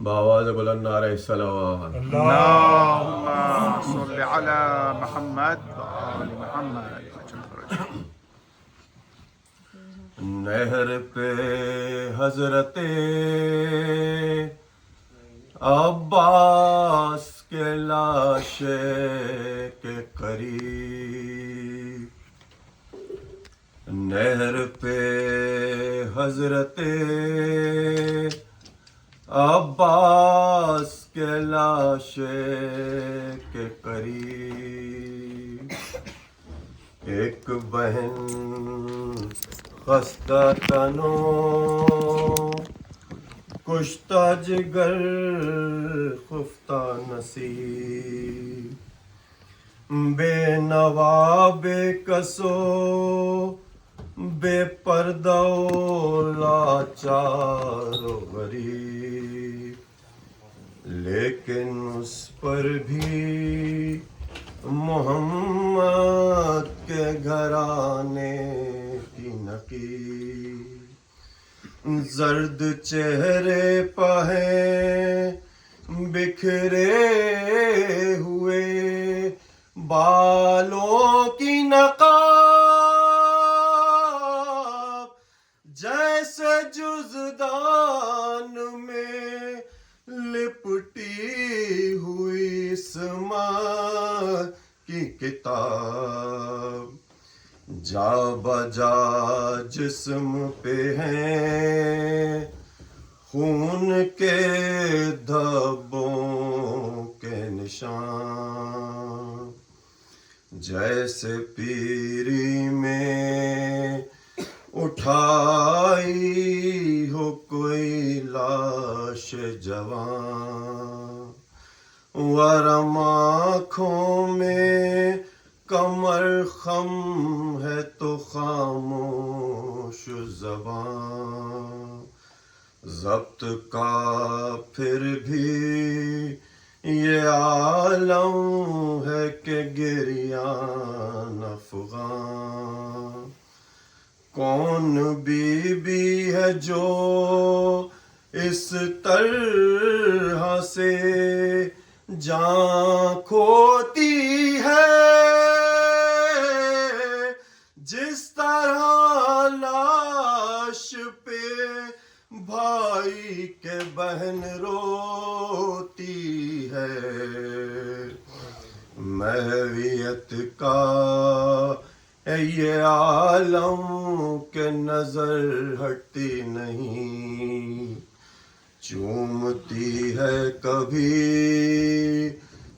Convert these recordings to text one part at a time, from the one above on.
بآواز بلند نعرہ الصلوات۔ اللهم صل على محمد وآل محمد۔ نہر پہ حضرت عباس کے لاشے کے قریب، نہر پہ حضرت عباس کے لاشے کے قریب ایک بہن خستہ تنو کشتہ جگر خفتہ نصیب، بے نوا بے کسو بے پردہ و لاچار و غریب، لیکن اس پر بھی محمد کے گھرانے کی نقیب، زرد چہرے پہ بکھرے ہوئے بالوں کی نقاب، جیسے جزدان میں لپٹی ہوئی اسماء کی کتاب، جا بجا جسم پہ ہیں خون کے دھبوں کے نشان، جیسے پیری میں اٹھائی ہو کوئی لاش جوان، ورم آنکھوں میں کمر خم ہے تو خاموش زبان، ضبط کا پھر بھی یہ عالم ہے کہ گریان افغان، کون بی بی ہے جو اس طرح سے جان کھوتی ہے، جس طرح لاش پہ بھائی کے بہن روتی ہے، محویت کا ہے یہ عالم کہ نظر ہٹتی نہیں، چومتی ہے کبھی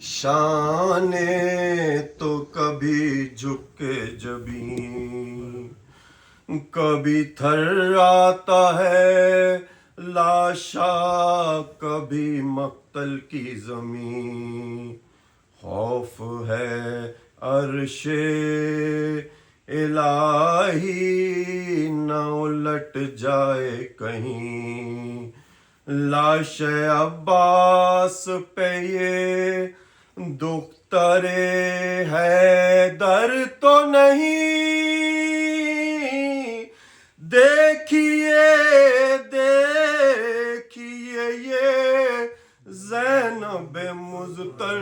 شانے تو کبھی جھک کے جبین، کبھی تھر آتا ہے لاشا کبھی مقتل کی زمین، خوف ہے عرش الہی نہ الٹ جائے کہیں، لاش عباس پہ یہ دختر حیدر تو نہیں، دیکھیے دیکھیے یہ زینب مضطر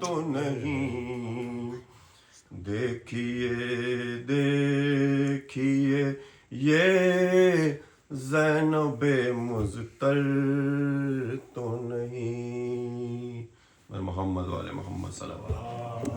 تو نہیں، دیکھیے دیکھیے یہ زینب مضطر تو نہیں۔ محمد والے محمد صلی اللہ علیہ وسلم۔